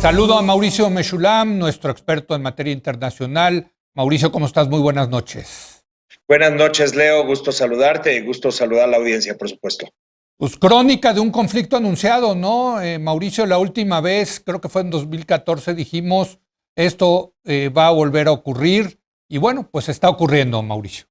Saludo a Mauricio Meshulam, nuestro experto en materia internacional. Mauricio, ¿cómo estás? Muy buenas noches. Buenas noches, Leo. Gusto saludarte y gusto saludar a la audiencia, por supuesto. Pues crónica de un conflicto anunciado, ¿no? Mauricio, la última vez, creo que fue en 2014, dijimos, esto va a volver a ocurrir. Y bueno, pues está ocurriendo, Mauricio.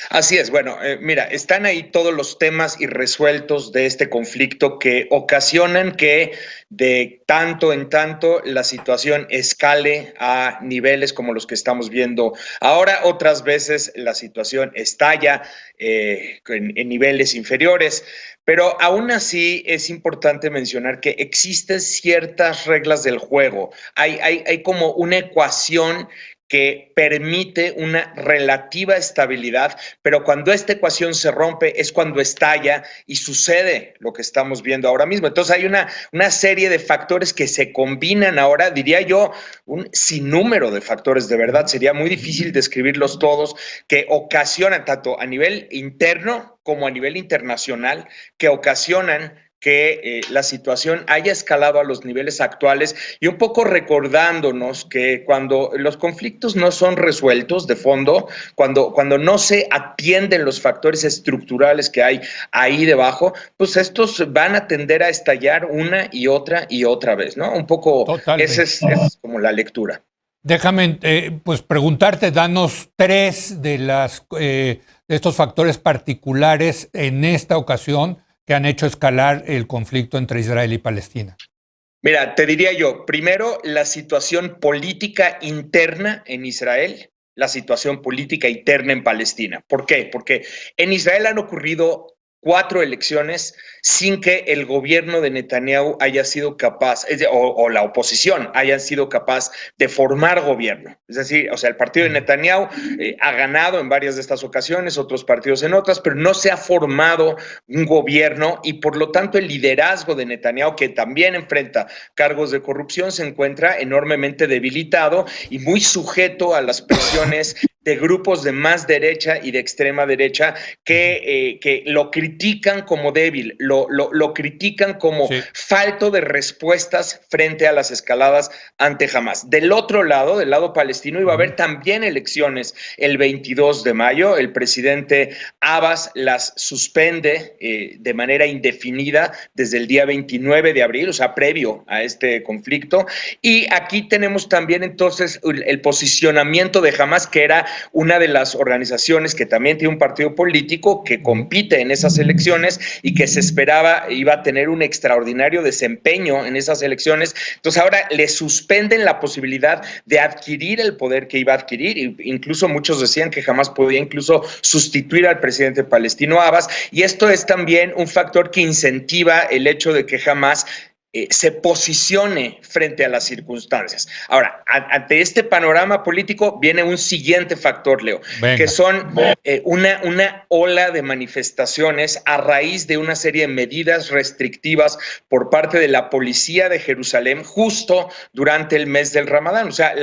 Así es, bueno, mira, están ahí todos los temas irresueltos de este conflicto que ocasionan que de tanto en tanto la situación escale a niveles como los que estamos viendo ahora. Otras veces la situación estalla en niveles inferiores, pero aún así es importante mencionar que existen ciertas reglas del juego. Hay como una ecuación que permite una relativa estabilidad, pero cuando esta ecuación se rompe es cuando estalla y sucede lo que estamos viendo ahora mismo. Entonces hay una serie de factores que se combinan ahora, diría yo, un sinnúmero de factores, de verdad, sería muy difícil describirlos todos, que ocasionan tanto a nivel interno como a nivel internacional, que ocasionan que la situación haya escalado a los niveles actuales y un poco recordándonos que cuando los conflictos no son resueltos de fondo, cuando no se atienden los factores estructurales que hay ahí debajo, pues estos van a tender a estallar una y otra vez, ¿no? Un poco esa es como la lectura. Déjame pues preguntarte, danos tres de estos factores particulares en esta ocasión que han hecho escalar el conflicto entre Israel y Palestina. Mira, te diría yo, primero, la situación política interna en Israel, la situación política interna en Palestina. ¿Por qué? Porque en Israel han ocurrido 4 elecciones sin que el gobierno de Netanyahu haya sido capaz, o la oposición haya sido capaz de formar gobierno. Es decir, o sea, el partido de Netanyahu ha ganado en varias de estas ocasiones, otros partidos en otras, pero no se ha formado un gobierno y por lo tanto el liderazgo de Netanyahu, que también enfrenta cargos de corrupción, se encuentra enormemente debilitado y muy sujeto a las presiones de grupos de más derecha y de extrema derecha que lo critican como débil, lo critican como falto de respuestas frente a las escaladas ante Hamás. Del otro lado, del lado palestino, iba a haber también elecciones el 22 de mayo. El presidente Abbas las suspende de manera indefinida desde el día 29 de abril, o sea, previo a este conflicto. Y aquí tenemos también entonces el posicionamiento de Hamás, que era una de las organizaciones que también tiene un partido político que compite en esas elecciones y que se esperaba iba a tener un extraordinario desempeño en esas elecciones. Entonces ahora le suspenden la posibilidad de adquirir el poder que iba a adquirir. Incluso muchos decían que jamás podía incluso sustituir al presidente palestino Abbas, y esto es también un factor que incentiva el hecho de que Hamás se posicione frente a las circunstancias. Ahora, ante este panorama político viene un siguiente factor, Leo, que son una ola de manifestaciones a raíz de una serie de medidas restrictivas por parte de la policía de Jerusalén justo durante el mes del Ramadán. O sea,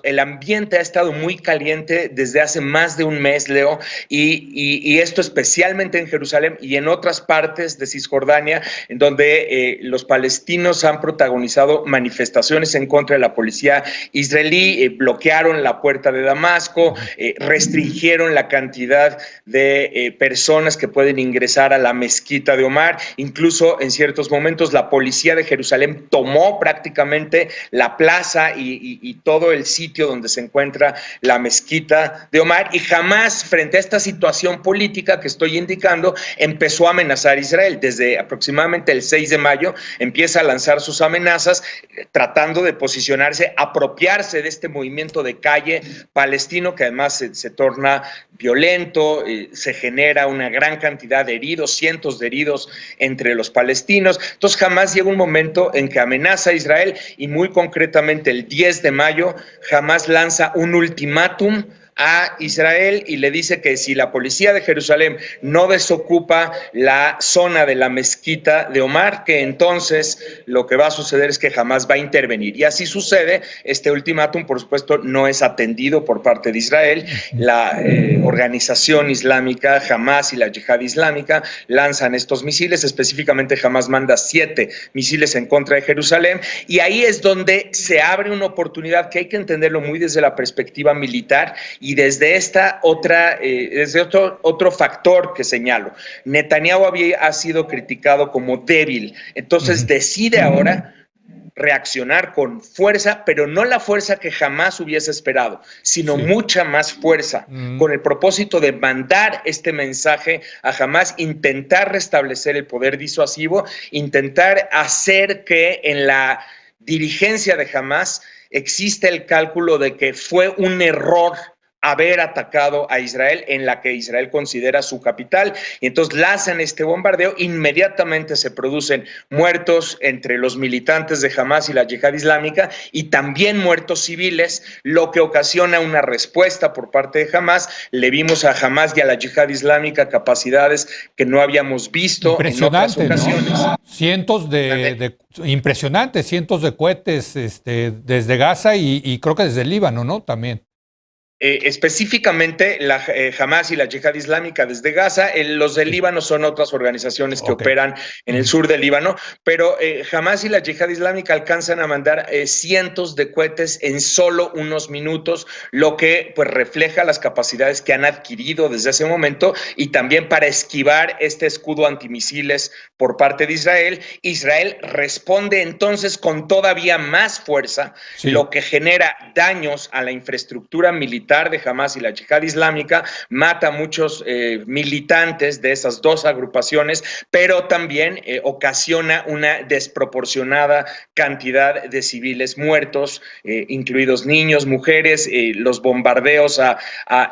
el ambiente ha estado muy caliente desde hace más de un mes, Leo, y esto especialmente en Jerusalén y en otras partes de Cisjordania, en donde los palestinos han protagonizado manifestaciones en contra de la policía israelí, bloquearon la puerta de Damasco, restringieron la cantidad de personas que pueden ingresar a la mezquita de Omar. Incluso en ciertos momentos la policía de Jerusalén tomó prácticamente la plaza y todo el sitio donde se encuentra la mezquita de Omar, y jamás, frente a esta situación política que estoy indicando, empezó a amenazar a Israel. Desde aproximadamente el 6 de mayo empieza a lanzar sus amenazas, tratando de posicionarse, apropiarse de este movimiento de calle palestino que además se torna violento, se genera una gran cantidad de heridos, cientos de heridos entre los palestinos. Entonces jamás llega un momento en que amenaza a Israel, y muy concretamente el 10 de mayo jamás lanza un ultimátum a Israel y le dice que si la policía de Jerusalén no desocupa la zona de la mezquita de Omar, que entonces lo que va a suceder es que Hamás va a intervenir. Y así sucede. Este ultimátum, por supuesto, no es atendido por parte de Israel. La organización islámica, Hamás y la Yihad Islámica, lanzan estos misiles. Específicamente, Hamás manda 7 misiles en contra de Jerusalén. Y ahí es donde se abre una oportunidad que hay que entenderlo muy desde la perspectiva militar y desde esta otra, desde otro factor que señalo. Netanyahu ha sido criticado como débil, entonces decide ahora reaccionar con fuerza, pero no la fuerza que jamás hubiese esperado, sino mucha más fuerza, con el propósito de mandar este mensaje a Hamás, intentar restablecer el poder disuasivo, intentar hacer que en la dirigencia de Hamás existe el cálculo de que fue un error haber atacado a Israel en la que Israel considera su capital, y entonces lanzan este bombardeo. Inmediatamente se producen muertos entre los militantes de Hamás y la Yihad Islámica y también muertos civiles, lo que ocasiona una respuesta por parte de Hamás. Le vimos a Hamás y a la Yihad Islámica capacidades que no habíamos visto en otras ocasiones. ¿No? Cientos impresionantes, cientos de cohetes desde Gaza y creo que desde el Líbano, ¿no? También. Específicamente la Hamás y la Yihad Islámica desde Gaza. Los del Líbano son otras organizaciones que operan en el sur del Líbano, pero Hamás y la Yihad Islámica alcanzan a mandar cientos de cohetes en solo unos minutos, lo que pues refleja las capacidades que han adquirido desde ese momento, y también para esquivar este escudo antimisiles por parte de Israel. Israel responde entonces con todavía más fuerza, lo que genera daños a la infraestructura militar de Hamás y la Yihad Islámica, mata a muchos militantes de esas dos agrupaciones, pero también ocasiona una desproporcionada cantidad de civiles muertos, incluidos niños, mujeres, los bombardeos a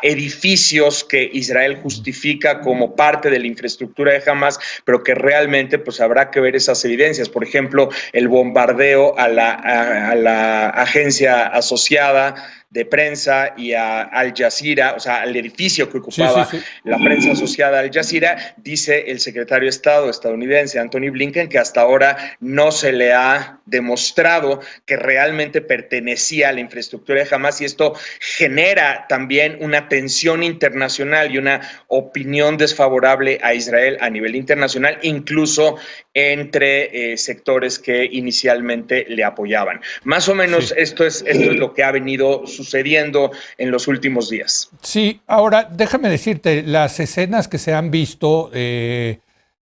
edificios que Israel justifica como parte de la infraestructura de Hamás, pero que realmente pues habrá que ver esas evidencias. Por ejemplo, el bombardeo a la agencia asociada de prensa y a Al Jazeera, o sea, al edificio que ocupaba la prensa asociada a Al Jazeera. Dice el secretario de Estado estadounidense, Anthony Blinken, que hasta ahora no se le ha demostrado que realmente pertenecía a la infraestructura de Hamás, y esto genera también una tensión internacional y una opinión desfavorable a Israel a nivel internacional, incluso entre sectores que inicialmente le apoyaban. Más o menos esto es lo que ha venido sucediendo en los últimos días. Sí, ahora déjame decirte, las escenas que se han visto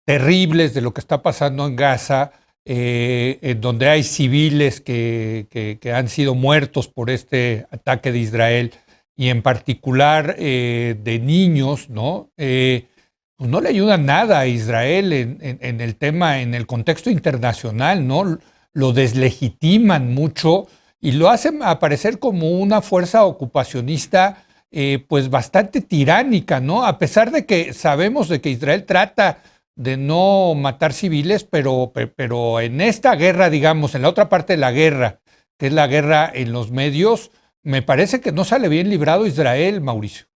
terribles de lo que está pasando en Gaza, en donde hay civiles que han sido muertos por este ataque de Israel, y en particular de niños, ¿no? Pues no le ayudan nada a Israel en el tema, en el contexto internacional, ¿no? Lo deslegitiman mucho y lo hacen aparecer como una fuerza ocupacionista pues bastante tiránica, ¿no? A pesar de que sabemos de que Israel trata de no matar civiles, pero en esta guerra, digamos, en la otra parte de la guerra, que es la guerra en los medios, me parece que no sale bien librado Israel, Mauricio.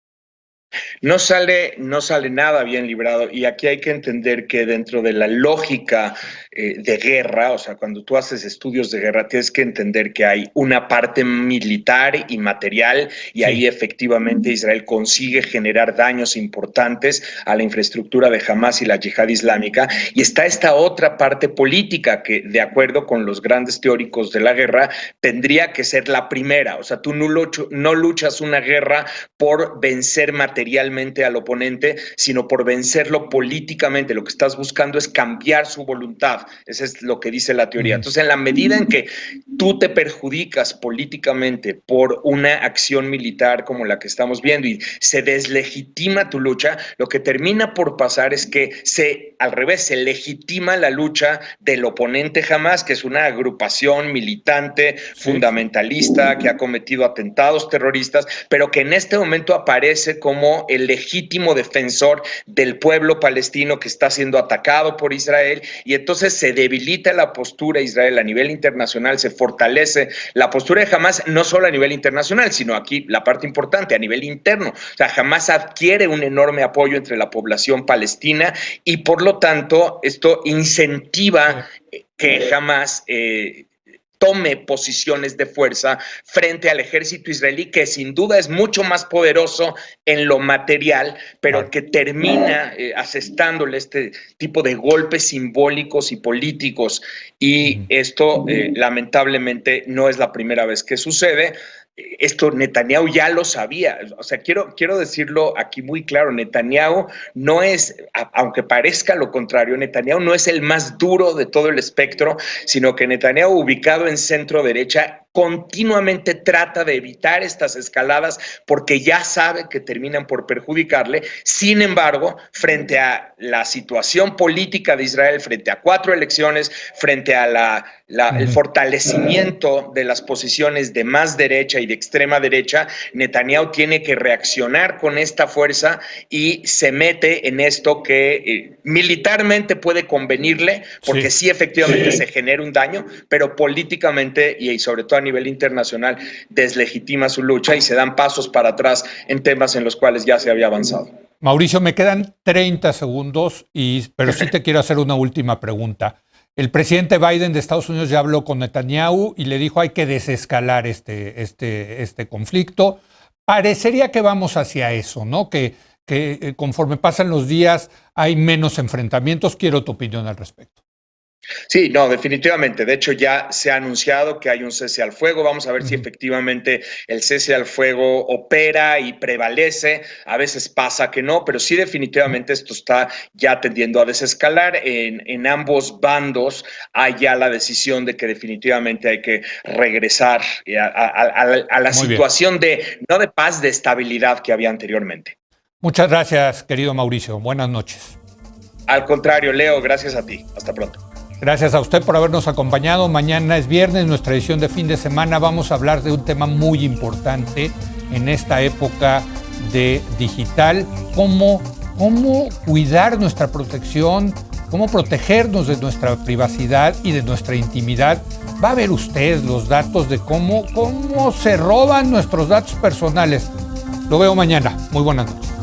No sale nada bien librado, y aquí hay que entender que dentro de la lógica de guerra, o sea, cuando tú haces estudios de guerra, tienes que entender que hay una parte militar y material, y ahí efectivamente Israel consigue generar daños importantes a la infraestructura de Hamás y la Yihad Islámica, y está esta otra parte política que, de acuerdo con los grandes teóricos de la guerra, tendría que ser la primera. O sea, tú no luchas una guerra por vencer materialmente al oponente, sino por vencerlo políticamente. Lo que estás buscando es cambiar su voluntad. Eso es lo que dice la teoría. Entonces, en la medida en que tú te perjudicas políticamente por una acción militar como la que estamos viendo y se deslegitima tu lucha, lo que termina por pasar es que al revés, se legitima la lucha del oponente Hamás, que es una agrupación militante, fundamentalista, que ha cometido atentados terroristas, pero que en este momento aparece como como el legítimo defensor del pueblo palestino que está siendo atacado por Israel, y entonces se debilita la postura de Israel a nivel internacional, se fortalece la postura de Hamás, no solo a nivel internacional, sino aquí la parte importante, a nivel interno. O sea, Hamás adquiere un enorme apoyo entre la población palestina y por lo tanto esto incentiva que Hamás tome posiciones de fuerza frente al ejército israelí, que sin duda es mucho más poderoso en lo material, pero que termina asestándole este tipo de golpes simbólicos y políticos. Y esto, lamentablemente, no es la primera vez que sucede. Esto Netanyahu ya lo sabía. O sea, quiero decirlo aquí muy claro, Netanyahu no es, aunque parezca lo contrario, Netanyahu no es el más duro de todo el espectro, sino que Netanyahu, ubicado en centro derecha, continuamente trata de evitar estas escaladas porque ya sabe que terminan por perjudicarle. Sin embargo, frente a la situación política de Israel, frente a 4 elecciones, frente a el fortalecimiento de las posiciones de más derecha y de extrema derecha, Netanyahu tiene que reaccionar con esta fuerza y se mete en esto que militarmente puede convenirle, porque sí efectivamente se genera un daño, pero políticamente y sobre todo a nivel internacional deslegitima su lucha y se dan pasos para atrás en temas en los cuales ya se había avanzado. Mauricio, me quedan 30 segundos, pero sí te quiero hacer una última pregunta. El presidente Biden de Estados Unidos ya habló con Netanyahu y le dijo hay que desescalar este conflicto. Parecería que vamos hacia eso, ¿no? Que conforme pasan los días hay menos enfrentamientos. Quiero tu opinión al respecto. Sí, no, definitivamente. De hecho, ya se ha anunciado que hay un cese al fuego. Vamos a ver si efectivamente el cese al fuego opera y prevalece. A veces pasa que no, pero sí definitivamente esto está ya tendiendo a desescalar. En ambos bandos hay ya la decisión de que definitivamente hay que regresar a la situación no de paz, de estabilidad que había anteriormente. Muchas gracias, querido Mauricio. Buenas noches. Al contrario, Leo, gracias a ti. Hasta pronto. Gracias a usted por habernos acompañado. Mañana es viernes, nuestra edición de fin de semana. Vamos a hablar de un tema muy importante en esta época de digital. Cómo cuidar nuestra protección, cómo protegernos de nuestra privacidad y de nuestra intimidad. Va a ver usted los datos de cómo se roban nuestros datos personales. Lo veo mañana. Muy buenas noches.